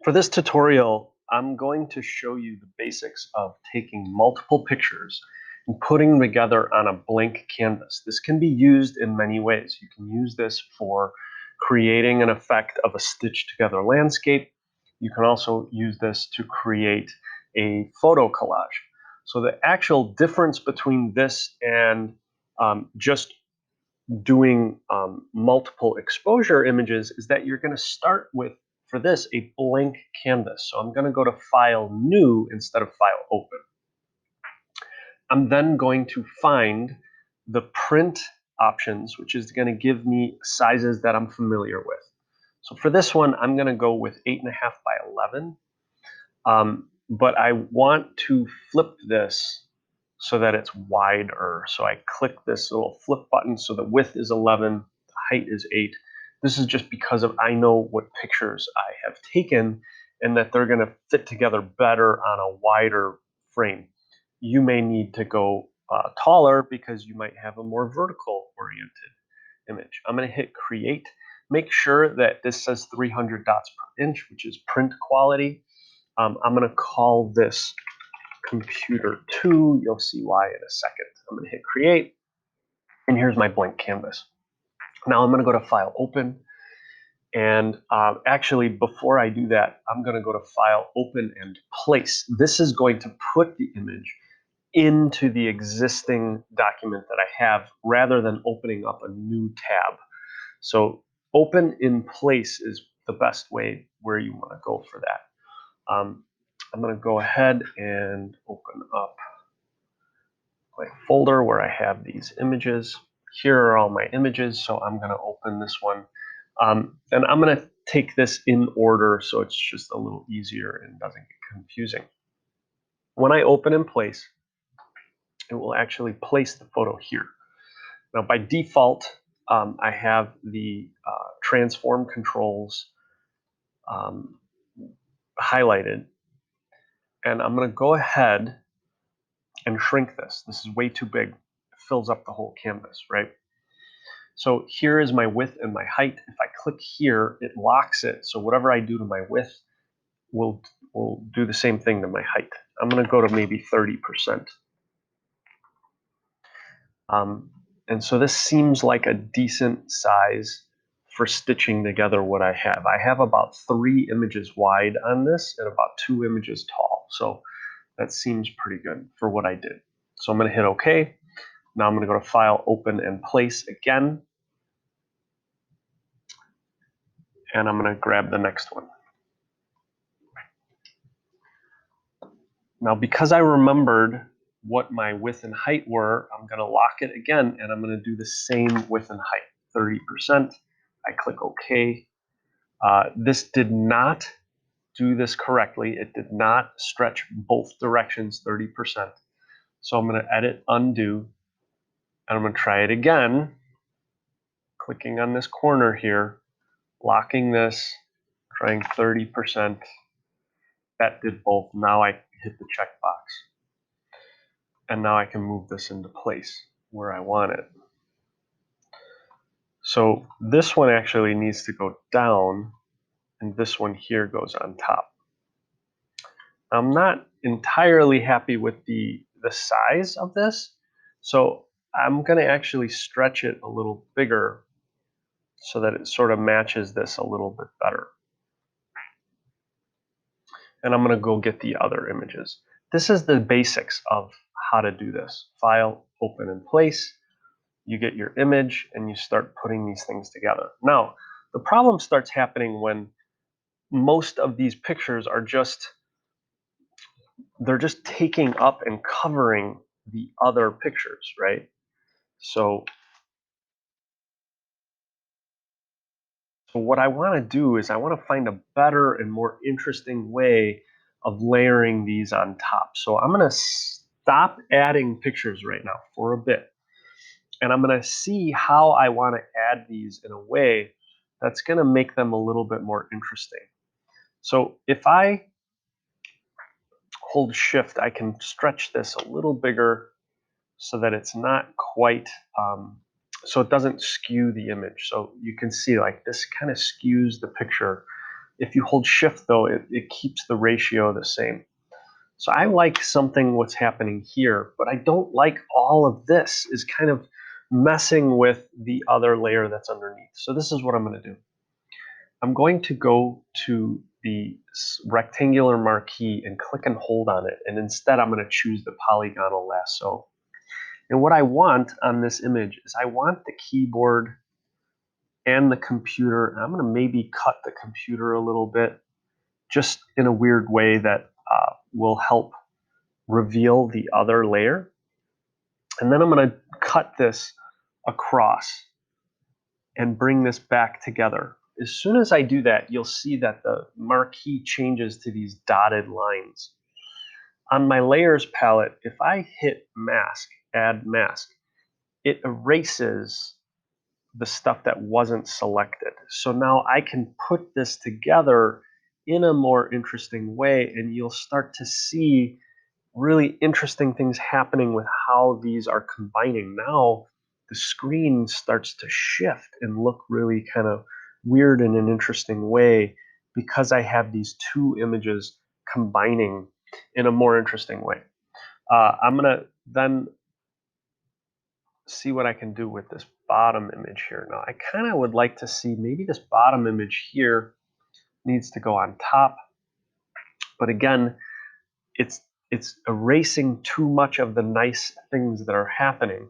For this tutorial, I'm going to show you the basics of taking multiple pictures and putting them together on a blank canvas. This can be used in many ways. You can use this for creating an effect of a stitched together landscape. You can also use this to create a photo collage. So the actual difference between this and just doing multiple exposure images is that you're going to start with, for this, a blank canvas. So I'm going to go to File, New instead of File, Open. I'm then going to find the print options, which is going to give me sizes that I'm familiar with. So for this one, I'm going to go with 8.5 by 11. But I want to flip this so that it's wider. So I click this little flip button so the width is 11, the height is 8. This is just because of I know what pictures I have taken and that they're going to fit together better on a wider frame. You may need to go taller because you might have a more vertical oriented image. I'm going to hit Create. Make sure that this says 300 dots per inch, which is print quality. I'm going to call this Computer 2. You'll see why in a second. I'm going to hit Create, and here's my blank canvas. Now I'm going to go to File, Open, and actually before I do that, I'm going to go to File, Open, and Place. This is going to put the image into the existing document that I have rather than opening up a new tab. So Open in Place is the best way where you want to go for that. I'm going to go ahead and open up my folder where I have these images. Here are all my images, so I'm going to open this one. And I'm going to take this in order so it's just a little easier and doesn't get confusing. When I open in Place, it will actually place the photo here. Now, by default, I have the transform controls highlighted, and I'm going to go ahead and shrink this. This is way too big. It fills up the whole canvas, right? So here is my width and my height. If I click here, it locks it. So whatever I do to my width will do the same thing to my height. I'm going to go to maybe 30%. And so this seems like a decent size for stitching together what I have. I have about 3 images wide on this and about 2 images tall. So that seems pretty good for what I did. So I'm going to hit OK. Now I'm going to go to File, Open, and Place again. And I'm going to grab the next one. Now, because I remembered what my width and height were, I'm going to lock it again, and I'm going to do the same width and height, 30%. I click OK. This did not do this correctly. It did not stretch both directions 30%. So I'm going to edit, undo, and I'm going to try it again, clicking on this corner here, locking this, trying 30%. That did both. Now I hit the checkbox. And now I can move this into place where I want it. So this one actually needs to go down, and this one here goes on top. I'm not entirely happy with the size of this, so I'm going to actually stretch it a little bigger so that it sort of matches this a little bit better. And I'm going to go get the other images. This is the basics of how to do this. File, Open, and Place. You get your image and you start putting these things together. Now, the problem starts happening when most of these pictures are they're just taking up and covering the other pictures, right? So what I want to do is I want to find a better and more interesting way of layering these on top. So I'm going to stop adding pictures right now for a bit. And I'm going to see how I want to add these in a way that's going to make them a little bit more interesting. So if I hold Shift, I can stretch this a little bigger so that it's not quite, so it doesn't skew the image. So you can see like this kind of skews the picture If you hold shift though, it keeps the ratio the same. So I like something what's happening here, but I don't like all of this is kind of messing with the other layer that's underneath. So this is what I'm going to do. I'm going to go to the rectangular marquee and click and hold on it. And instead I'm going to choose the polygonal lasso. And what I want on this image is I want the keyboard and the computer. And I'm going to maybe cut the computer a little bit, just in a weird way that will help reveal the other layer. And then I'm going to cut this across and bring this back together. As soon as I do that, you'll see that the marquee changes to these dotted lines. On my layers palette, if I hit mask, add mask, it erases the stuff that wasn't selected. So now I can put this together in a more interesting way, and you'll start to see really interesting things happening with how these are combining. Now the screen starts to shift and look really kind of weird in an interesting way because I have these two images combining in a more interesting way. I'm going to then see what I can do with this bottom image here. Now I kind of would like to see maybe this bottom image here needs to go on top, but again, it's erasing too much of the nice things that are happening.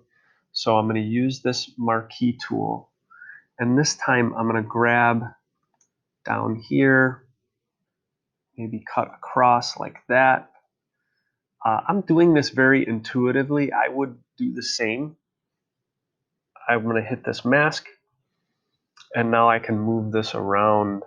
So I'm going to use this marquee tool, and this time I'm going to grab down here, maybe cut across like that. I'm doing this very intuitively. I would do the same. I'm going to hit this mask, and now I can move this around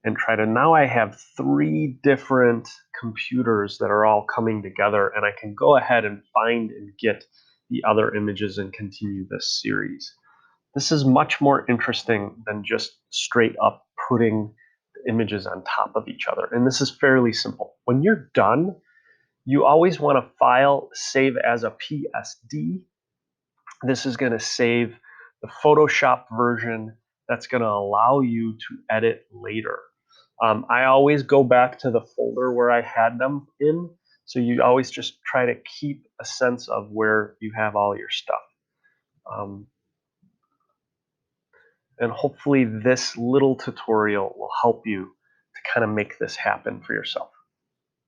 and try to, now I have 3 different computers that are all coming together, and I can go ahead and find and get the other images and continue this series. This is much more interesting than just straight up putting the images on top of each other. And this is fairly simple. When you're done, you always want to file, save as a PSD. This is going to save the Photoshop version that's going to allow you to edit later. I always go back to the folder where I had them in, so you always just try to keep a sense of where you have all your stuff. And hopefully this little tutorial will help you to kind of make this happen for yourself.